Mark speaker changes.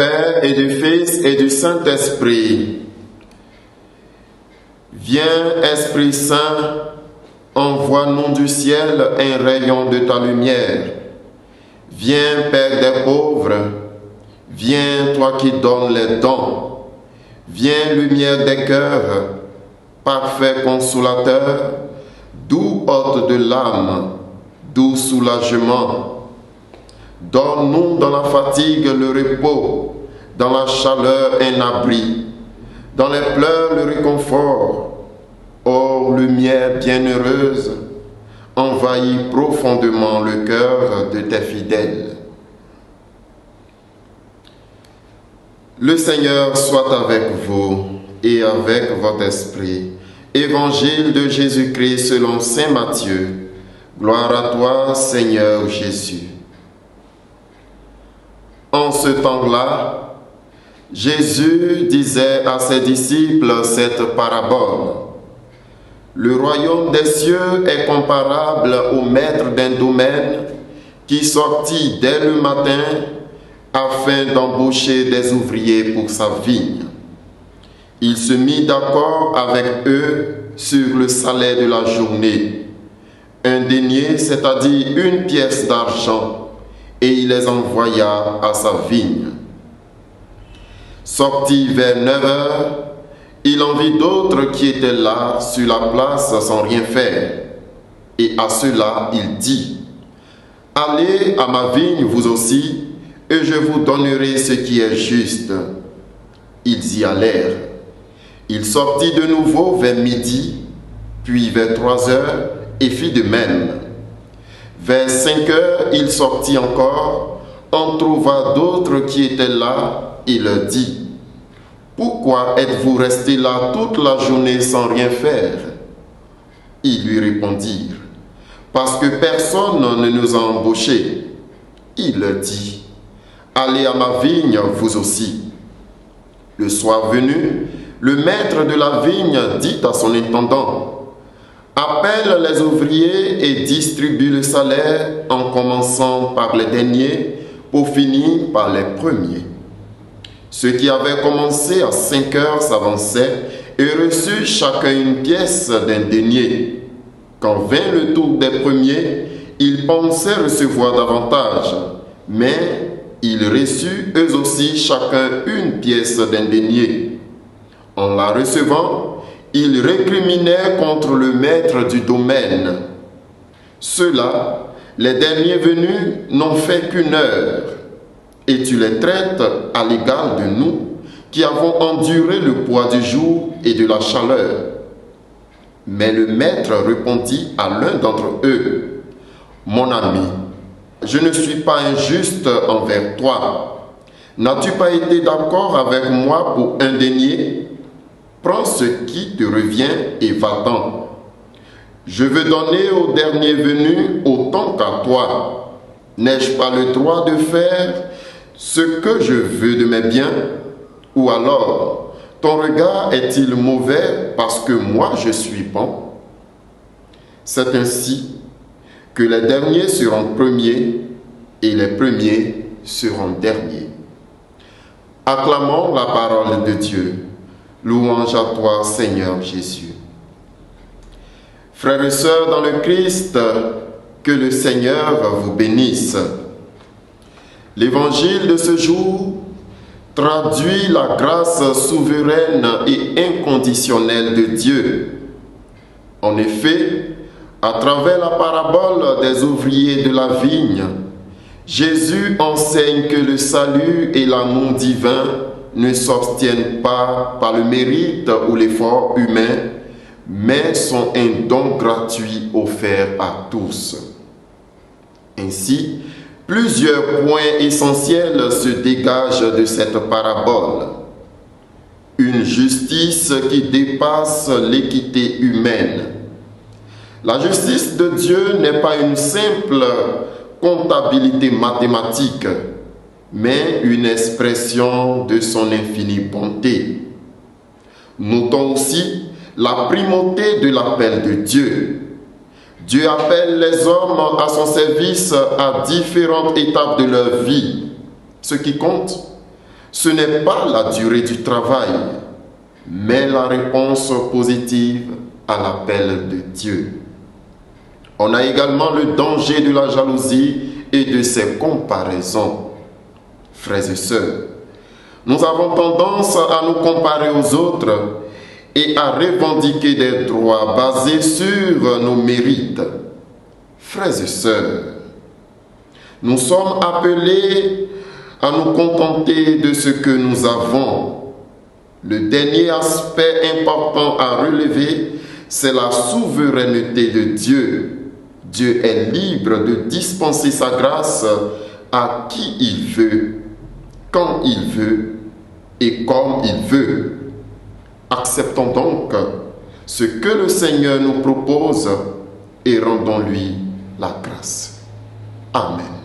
Speaker 1: Père et du Fils et du Saint-Esprit. Viens, Esprit Saint, envoie-nous du ciel un rayon de ta lumière. Viens, Père des pauvres, viens, toi qui donnes les dons. Viens, lumière des cœurs, parfait consolateur, doux hôte de l'âme, doux soulagement. Donne-nous dans la fatigue le repos, dans la chaleur un abri, dans les pleurs le réconfort. Ô lumière bienheureuse, envahis profondément le cœur de tes fidèles. Le Seigneur soit avec vous et avec votre esprit. Évangile de Jésus-Christ selon saint Matthieu. Gloire à toi, Seigneur Jésus. En ce temps-là, Jésus disait à ses disciples cette parabole. Le royaume des cieux est comparable au maître d'un domaine qui sortit dès le matin afin d'embaucher des ouvriers pour sa vigne. Il se mit d'accord avec eux sur le salaire de la journée, un denier, c'est-à-dire une pièce d'argent, et il les envoya à sa vigne. Sorti vers 9 heures, il en vit d'autres qui étaient là sur la place sans rien faire. Et à ceux-là, il dit, « Allez à ma vigne vous aussi, et je vous donnerai ce qui est juste. » Ils y allèrent. Il sortit de nouveau vers midi, puis vers 3 heures, et fit de même. Vers 5 heures, il sortit encore, en trouva d'autres qui étaient là, et leur dit, « Pourquoi êtes-vous restés là toute la journée sans rien faire ?» Ils lui répondirent, « Parce que personne ne nous a embauchés. » Il leur dit, « Allez à ma vigne, vous aussi. » Le soir venu, le maître de la vigne dit à son intendant, « Appelle les ouvriers et distribue le salaire en commençant par les derniers pour finir par les premiers. » Ceux qui avaient commencé à 5 heures s'avançaient et reçurent chacun une pièce d'un denier. Quand vint le tour des premiers, ils pensaient recevoir davantage, mais ils reçurent eux aussi chacun une pièce d'un denier. En la recevant, ils récriminaient contre le maître du domaine. Ceux-là, les derniers venus, n'ont fait qu'1 heure. Et tu les traites à l'égal de nous, qui avons enduré le poids du jour et de la chaleur. Mais le maître répondit à l'un d'entre eux, « Mon ami, je ne suis pas injuste envers toi. N'as-tu pas été d'accord avec moi pour un denier? Prends ce qui te revient et va-t'en. Je veux donner au dernier venu autant qu'à toi. N'ai-je pas le droit de faire ce que je veux de mes biens? Ou alors, ton regard est-il mauvais parce que moi je suis bon? C'est ainsi que les derniers seront premiers et les premiers seront derniers. Acclamons la parole de Dieu. Louange à toi, Seigneur Jésus. Frères et sœurs dans le Christ, que le Seigneur vous bénisse. L'évangile de ce jour traduit la grâce souveraine et inconditionnelle de Dieu. En effet, à travers la parabole des ouvriers de la vigne, Jésus enseigne que le salut et l'amour divin ne s'obtiennent pas par le mérite ou l'effort humain, mais sont un don gratuit offert à tous. Ainsi, plusieurs points essentiels se dégagent de cette parabole. Une justice qui dépasse l'équité humaine. La justice de Dieu n'est pas une simple comptabilité mathématique, mais une expression de son infinie bonté. Notons aussi la primauté de l'appel de Dieu. Dieu appelle les hommes à son service à différentes étapes de leur vie. Ce qui compte, Ce n'est pas la durée du travail, mais la réponse positive à l'appel de Dieu. On a également le danger de la jalousie et de ses comparaisons. Frères et sœurs, nous avons tendance à nous comparer aux autres et à revendiquer des droits basés sur nos mérites. Frères et sœurs, nous sommes appelés à nous contenter de ce que nous avons. Le dernier aspect important à relever, c'est la souveraineté de Dieu. Dieu est libre de dispenser sa grâce à qui il veut, quand il veut et comme il veut. Acceptons donc ce que le Seigneur nous propose et rendons-lui la grâce. Amen.